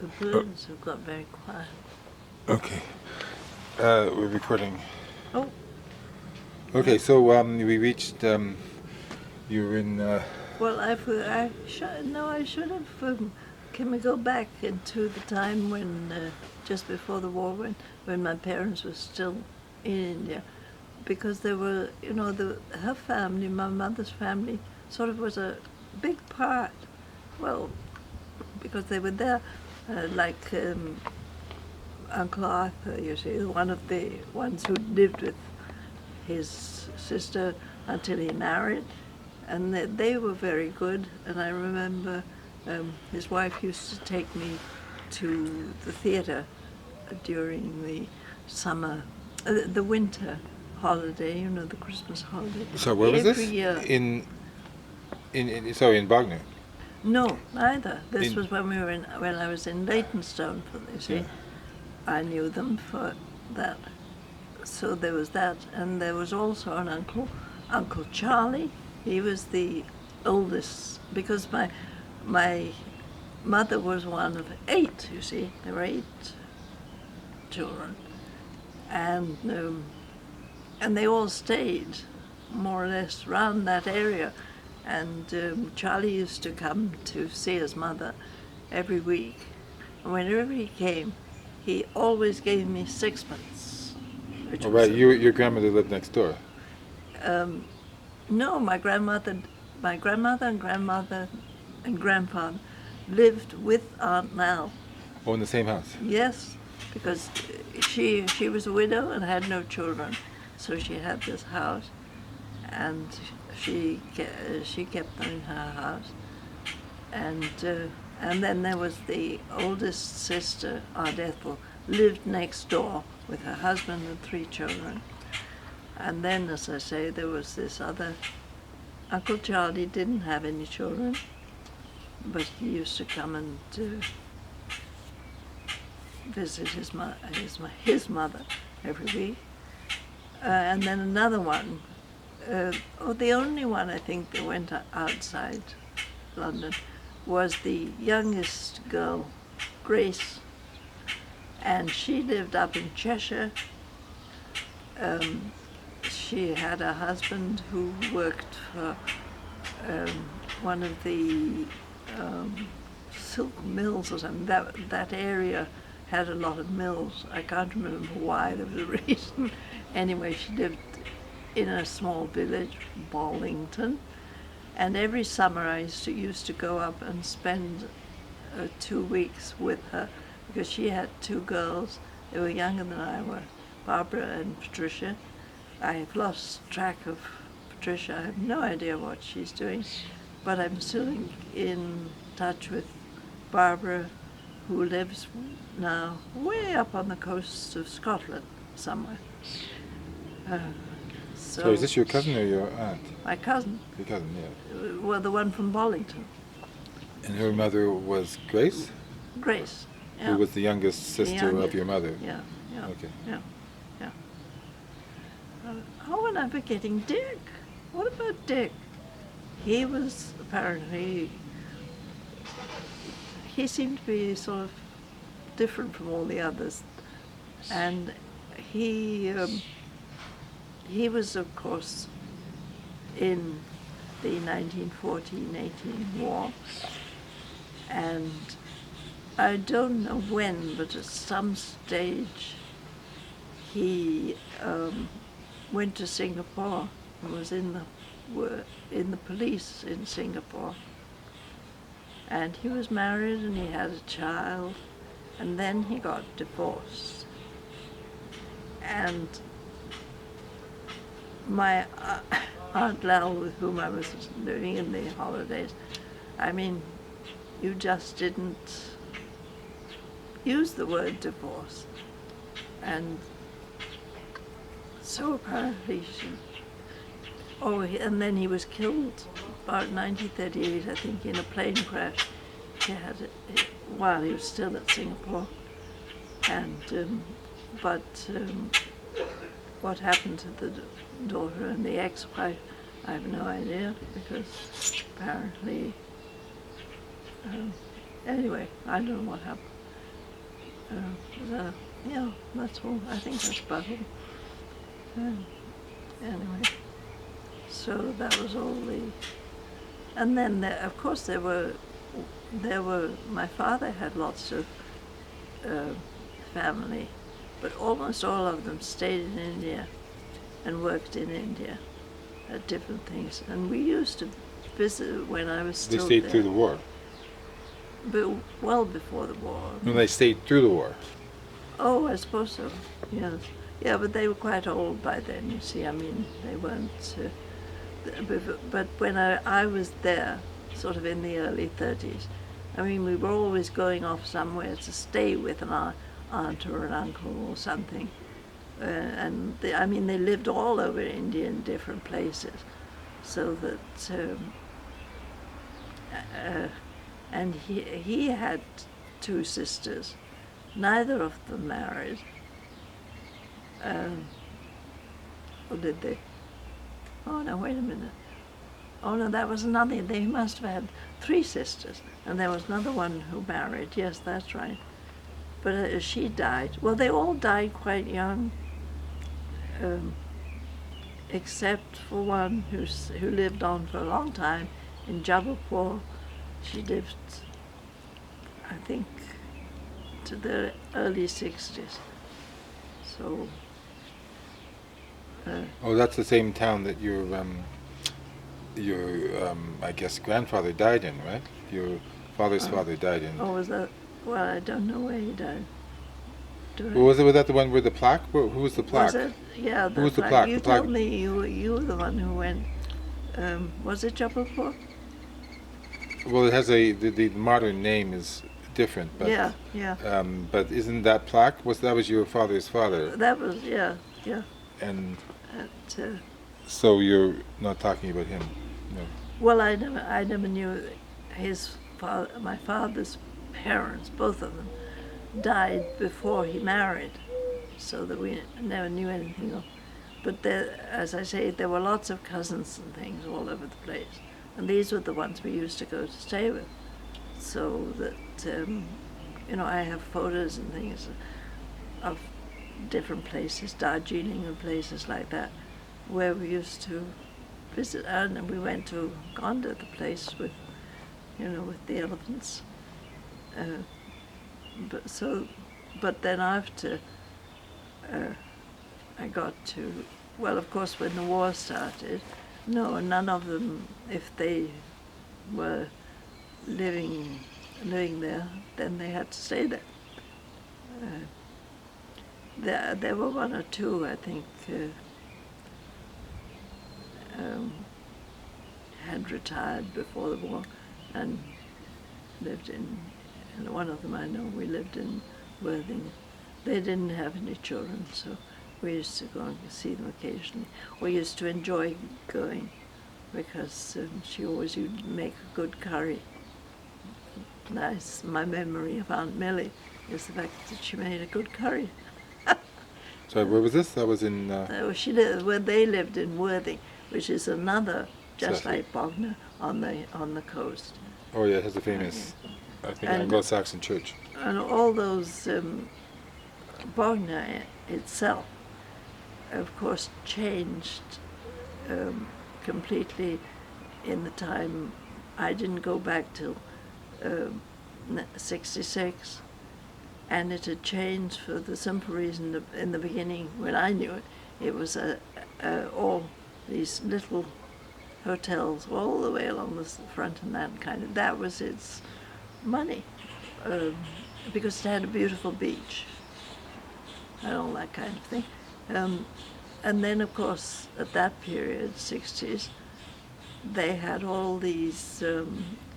The birds have got very quiet. Okay. We're recording. Oh. Okay, so we reached. You were in. Well, I should have. Can we go back into the time when, just before the war, when my parents were still in India, because there were, her family, my mother's family, sort of was a big part. Well, because they were there, like Uncle Arthur, you see, one of the ones who lived with his sister until he married, and they were very good. And I remember his wife used to take me to the theater during the summer, the winter holiday, the Christmas holiday. So where was this? Every year. In in Bognor. No, neither. This was when I was in Leytonstone. You see, Yeah. I knew them for that. So there was that, and there was also an Uncle Charlie. He was the oldest, because my mother was one of 8. You see, there were 8 children, and they all stayed more or less around that area. And Charlie used to come to see his mother every week. And whenever he came, he always gave me sixpence. Oh, right. Your grandmother lived next door. No, my grandmother and grandmother and grandfather lived with Aunt Nell. Oh, in the same house. Yes, because she was a widow and had no children, so she had this house, and she kept them in her house, and then there was the oldest sister, Aunt Ethel, lived next door with her husband and 3 children. And then, as I say, there was this other, Uncle Charlie didn't have any children, but he used to come and visit his mother every week. And then another one, the only one I think that went outside London was the youngest girl, Grace, and she lived up in Cheshire. She had a husband who worked for one of the silk mills or something. That area had a lot of mills. I can't remember why, there was a reason. Anyway, she lived in a small village, Bollington, and every summer I used to go up and spend 2 weeks with her, because she had 2 girls. They were younger than I were, Barbara and Patricia. I have lost track of Patricia. I have no idea what she's doing, but I'm still in touch with Barbara, who lives now way up on the coast of Scotland somewhere. So is this your cousin or your aunt? My cousin. Your cousin, yeah. Well, the one from Bollington. And her mother was Grace? Grace. Yeah. Who was the youngest sister of your mother? Yeah, yeah. Okay. Yeah, yeah. Oh, and I'm forgetting Dick. What about Dick? He was apparently, he seemed to be sort of different from all the others. And he was, of course, in the 1914-18 war. And I don't know when, but at some stage he went to Singapore and was in the police in Singapore. And he was married and he had a child, and then he got divorced. And my Aunt Lal, with whom I was living in the holidays, I mean, you just didn't use the word divorce. And so apparently and then he was killed about 1938, I think, in a plane crash. He had it while he was still at Singapore. And what happened to the daughter and the ex-wife, I have no idea, because apparently, anyway, I don't know what happened. Yeah, that's all. I think that's about all. Anyway, so that was all the. And then, of course, there were. My father had lots of family, but almost all of them stayed in India and worked in India at different things. And we used to visit when I was They still stayed there. through the war. But well before the war. No, they stayed through the war. Oh, I suppose so. Yes. Yeah, but they were quite old by then. You see, I mean, they weren't. But when I was there, sort of in the early 30s, I mean, we were always going off somewhere to stay with an aunt or an uncle or something. And I mean, they lived all over India in different places, so that. And he had two sisters. Neither of them married. Or did they? Oh no, wait a minute. Oh no, that was another. They must have had three sisters, and there was another one who married. Yes, that's right. But she died. Well, they all died quite young, except for one who lived on for a long time in Jabalpur. She lived, I think, to the early 60s. So. Oh, that's the same town that your I guess grandfather died in, right? Your father's father died in. Oh, was that? Well, I don't know where he died. Was that the one where the plaque? Who was the plaque? Was it? Yeah, Who was the plaque? You The plaque- told me you were the one who went. Was it Jabalpur? Well, it has the modern name is different, but Yeah. but isn't that plaque? That was your father's father? That was yeah. And At, so you're not talking about him, no? well, I never knew his father. My father's parents, both of them, died before he married, so that we never knew anything of. But there, as I say, there were lots of cousins and things all over the place, and these were the ones we used to go to stay with. So that I have photos and things of different places, Darjeeling and places like that, where we used to visit. And we went to Gonda, the place with the elephants. But then after I got to, well, of course, when the war started, no, none of them, if they were living there, then they had to stay there. There were one or two, I think, had retired before the war and lived in, and one of them I know, we lived in Worthing. They didn't have any children, so we used to go and see them occasionally. We used to enjoy going because she always would make a good curry. Nice. My memory of Aunt Millie is the fact that she made a good curry. Sorry, where was this? That was in. Where they lived in Worthing, which is another, just Exactly. like Bognor, on the coast. Oh yeah, it has a famous, I think, And- Anglo-Saxon church. And all those, Bognor itself, of course, changed completely in the time. I didn't go back till 66, and it had changed for the simple reason that in the beginning, when I knew it, it was all these little hotels all the way along the front, and that was its money, because it had a beautiful beach and all that kind of thing. And then, of course, at that period, 60s, they had all these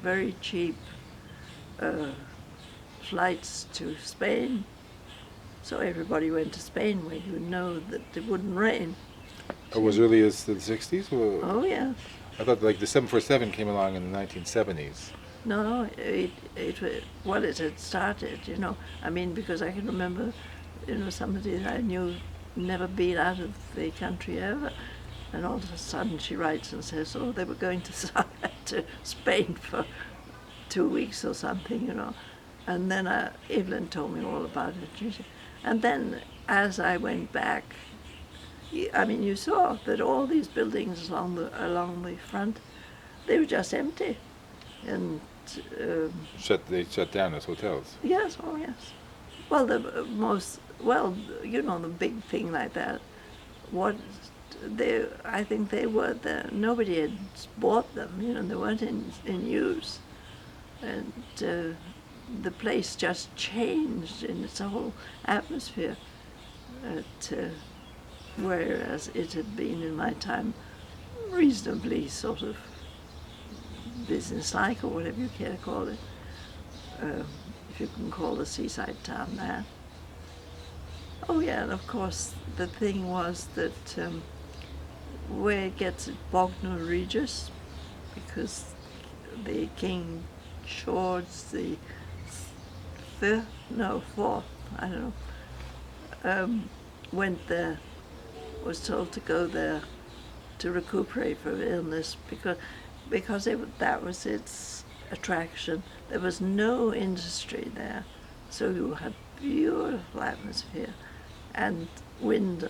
very cheap flights to Spain. So everybody went to Spain where you know that it wouldn't rain. Oh, as early as the 60s? Or, Oh, yeah. I thought like the 747 came along in the 1970s. No, it had started, I mean, because I can remember, somebody that I knew never been out of the country ever, and all of a sudden she writes and says, oh, they were going to Spain for 2 weeks or something, And then Evelyn told me all about it. And then as I went back, I mean, you saw that all these buildings along the front, they were just empty. And They shut down as hotels. yes, oh yes. Well, the big thing like that, I think they were there. Nobody had bought them, they weren't in use. And the place just changed in its whole atmosphere. Whereas it had been in my time reasonably sort of business-like, or whatever you care to call it, if you can call the seaside town that. Oh yeah, and of course the thing was that where it gets at Bognor Regis, because the King George the fourth, I don't know, went there, was told to go there to recuperate from illness because that was its attraction. There was no industry there, so you had beautiful atmosphere and wind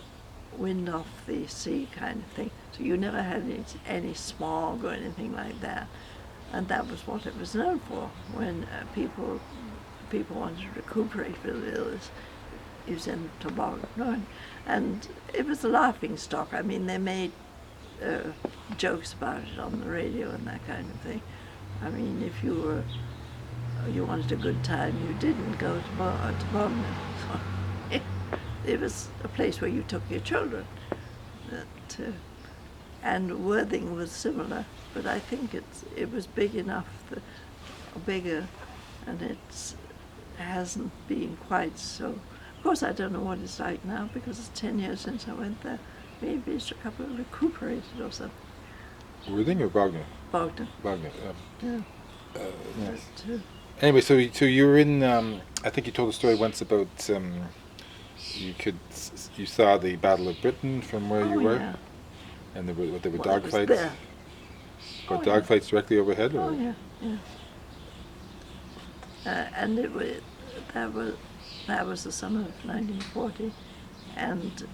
off the sea kind of thing. So you never had any smog or anything like that, and that was what it was known for. When people wanted to recuperate from illness, you sent them to Bognor, and it was a laughing stock. I mean, they made jokes about it on the radio and that kind of thing. I mean, if you wanted a good time, you didn't go to Bognor. So it was a place where you took your children. And Worthing was similar, but I think it was big enough, bigger, and it hasn't been quite so. Of course, I don't know what it's like now because it's 10 years since I went there. Maybe it's a couple of recuperated or something. Worthing or Bognor? Bognor. Bognor. Yeah. Yes. But, Anyway, so you were in. I think you told a story once about you saw the Battle of Britain from where you were, yeah. and there were Well, dog it was fights. there. Were Oh, dog yeah. fights directly overhead? Or? Oh yeah, yeah. And that was the summer of 1940, and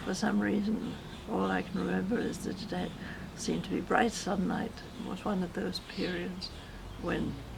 for some reason, all I can remember is that it seemed to be bright sunlight. It was one of those periods when